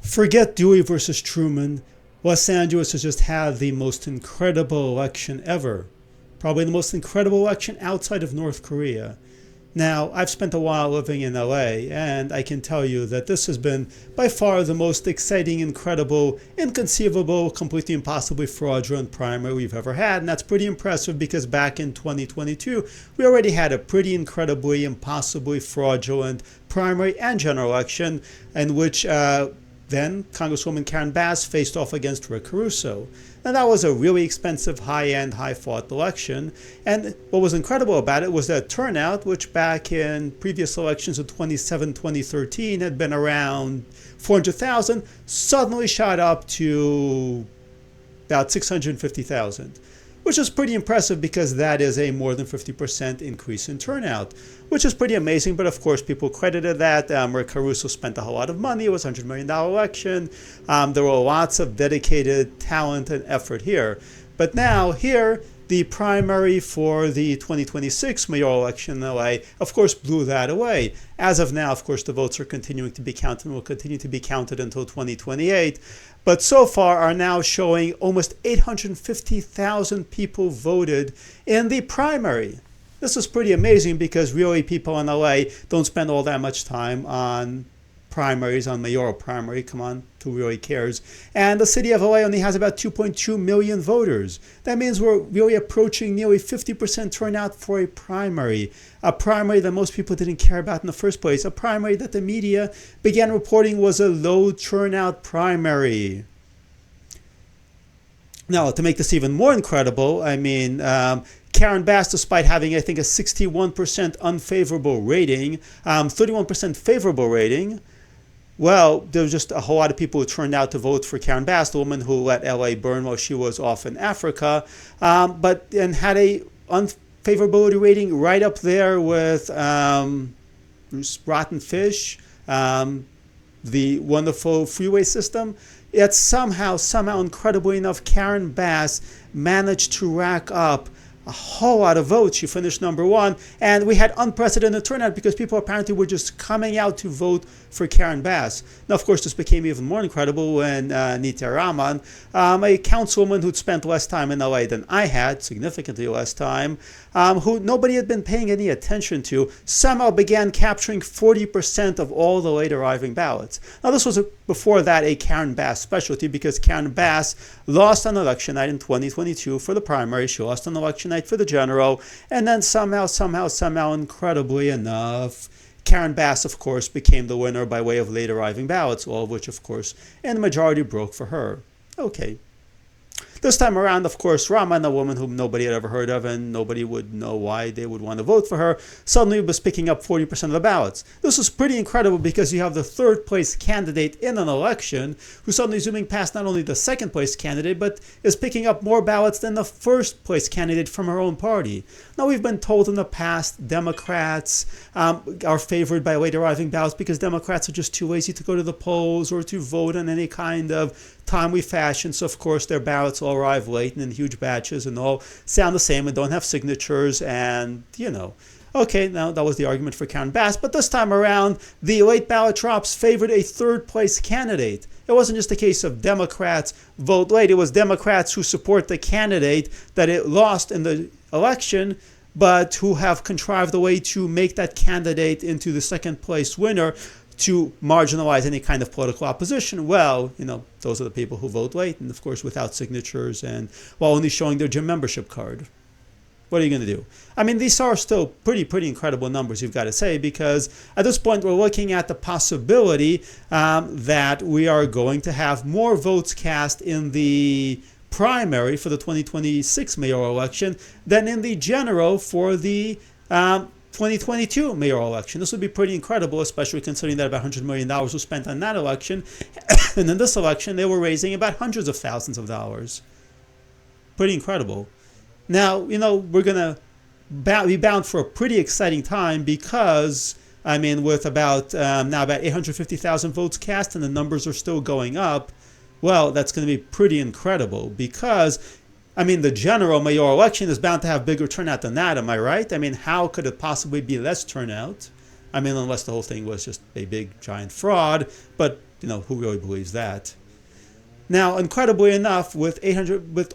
Forget Dewey versus Truman. Los Angeles has just had the most incredible election ever. Probably the most incredible election outside of North Korea. Now, I've spent a while living in LA, and I can tell you that this has been by far the most exciting, incredible, inconceivable, completely impossibly fraudulent primary we've ever had. And that's pretty impressive because back in 2022, we already had a pretty incredibly, impossibly fraudulent primary and general election in which then Congresswoman Karen Bass faced off against Rick Caruso. Now that was a really expensive, high-end, high-fought election. And what was incredible about it was that turnout, which back in previous elections of 2007, 2013 had been around 400,000, suddenly shot up to about 650,000. Which is pretty impressive because that is a more than 50% increase in turnout, which is pretty amazing. But of course, people credited that. Rick Caruso spent a whole lot of money. It was a $100 million election. There were lots of dedicated talent and effort here. But now here, the primary for the 2026 mayoral election in LA, of course, blew that away. As of now, of course, the votes are continuing to be counted and will continue to be counted until 2028. But so far are now showing almost 850,000 people voted in the primary. This is pretty amazing because really people in LA don't spend all that much time on primaries, on mayoral primary. Come on, who really cares? And the city of LA only has about 2.2 million voters. That means we're really approaching nearly 50% turnout for a primary that most people didn't care about in the first place, a primary that the media began reporting was a low turnout primary. Now, to make this even more incredible, Karen Bass, despite having, I think, a 61% unfavorable rating, 31% favorable rating, well, there was just a whole lot of people who turned out to vote for Karen Bass, the woman who let LA burn while she was off in Africa, and had a unfavorability rating right up there with Rotten Fish, the wonderful freeway system. Yet somehow, incredibly enough, Karen Bass managed to rack up a whole lot of votes. She finished number one, and we had unprecedented turnout because people apparently were just coming out to vote for Karen Bass. Now, of course, this became even more incredible when Nita Raman, a councilwoman who'd spent less time in LA than I had, significantly less time, who nobody had been paying any attention to, somehow began capturing 40% of all the late arriving ballots. Now, this was before that a Karen Bass specialty because Karen Bass lost on election night in 2022 for the primary. She lost on election night for the general, and then somehow, incredibly enough, Karen Bass, of course, became the winner by way of late arriving ballots, all of which, of course, in the majority broke for her. Okay. This time around, of course, Raman, a woman whom nobody had ever heard of and nobody would know why they would want to vote for her, suddenly was picking up 40% of the ballots. This is pretty incredible because you have the third place candidate in an election who suddenly is zooming past not only the second place candidate, but is picking up more ballots than the first place candidate from her own party. Now, we've been told in the past Democrats are favored by late arriving ballots because Democrats are just too lazy to go to the polls or to vote in any kind of timely fashion. So, of course, their ballots all arrive late and in huge batches and all sound the same and don't have signatures and, Okay, now that was the argument for Karen Bass. But this time around, the late ballot drops favored a third place candidate. It wasn't just a case of Democrats vote late. It was Democrats who support the candidate that it lost in the election, but who have contrived a way to make that candidate into the second place winner to marginalize any kind of political opposition. Well, those are the people who vote late and, of course, without signatures and while only showing their gym membership card. What are you going to do? These are still pretty incredible numbers, you've got to say, because at this point we're looking at the possibility that we are going to have more votes cast in the primary for the 2026 mayoral election than in the general for the 2022 mayoral election. This would be pretty incredible, especially considering that about $100 million was spent on that election. And in this election, they were raising about hundreds of thousands of dollars. Pretty incredible. Now, we're going to be bound for a pretty exciting time because, with about 850,000 votes cast and the numbers are still going up, well, that's going to be pretty incredible because the general mayoral election is bound to have bigger turnout than that, am I right? How could it possibly be less turnout? Unless the whole thing was just a big, giant fraud. But, who really believes that? Now, incredibly enough, with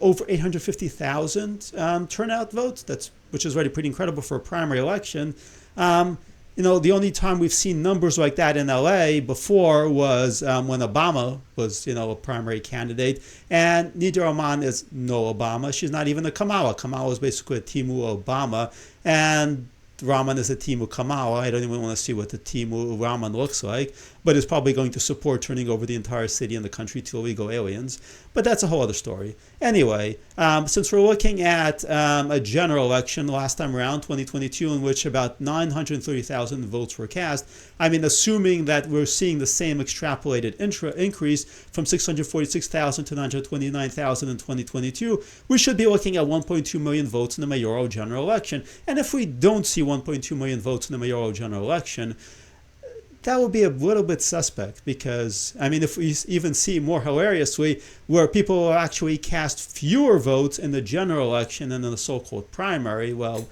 over 850,000 turnout votes, which is already pretty incredible for a primary election. The only time we've seen numbers like that in LA before was when Obama was, a primary candidate. And Nida Rahman is no Obama. She's not even a Kamala. Kamala is basically a Timu Obama. And Rahman is a Timu Kamala. I don't even want to see what the Timu Rahman looks like, but is probably going to support turning over the entire city and the country to illegal aliens. But that's a whole other story. Anyway, since we're looking at a general election last time around, 2022, in which about 930,000 votes were cast, assuming that we're seeing the same extrapolated increase from 646,000 to 929,000 in 2022, we should be looking at 1.2 million votes in the mayoral general election. And if we don't see 1.2 million votes in the mayoral general election, that would be a little bit suspect, because, if we even see more hilariously where people actually cast fewer votes in the general election than in the so-called primary, well,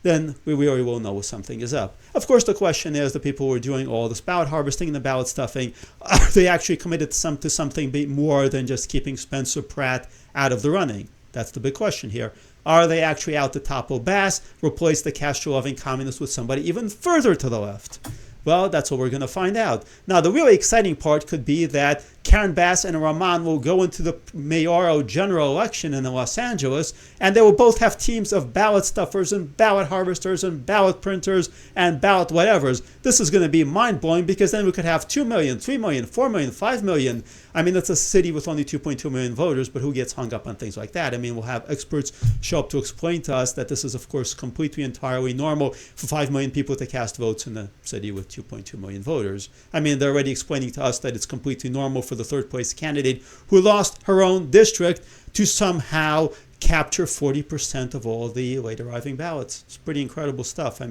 then we really will know something is up. Of course, the question is, the people who are doing all this ballot harvesting and the ballot stuffing, are they actually committed to something more than just keeping Spencer Pratt out of the running? That's the big question here. Are they actually out to topple Bass, replace the Castro-loving communists with somebody even further to the left? Well, that's what we're going to find out. Now, the really exciting part could be that Karen Bass and Rahman will go into the mayoral general election in Los Angeles, and they will both have teams of ballot stuffers and ballot harvesters and ballot printers and ballot whatevers. This is going to be mind-blowing, because then we could have 2 million, 3 million, 4 million, 5 million. It's a city with only 2.2 million voters, but who gets hung up on things like that? We'll have experts show up to explain to us that this is, of course, completely entirely normal for 5 million people to cast votes in a city with 2.2 million voters. They're already explaining to us that it's completely normal for the third place candidate who lost her own district to somehow capture 40% of all the late arriving ballots. It's pretty incredible stuff.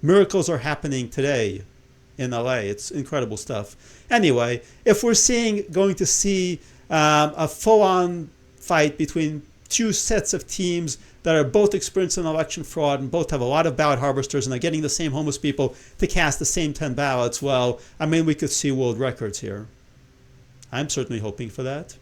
Miracles are happening today in LA. It's incredible stuff. Anyway, if we're going to see a full-on fight between two sets of teams that are both experienced in election fraud and both have a lot of ballot harvesters and are getting the same homeless people to cast the same 10 ballots, well, we could see world records here. I'm certainly hoping for that.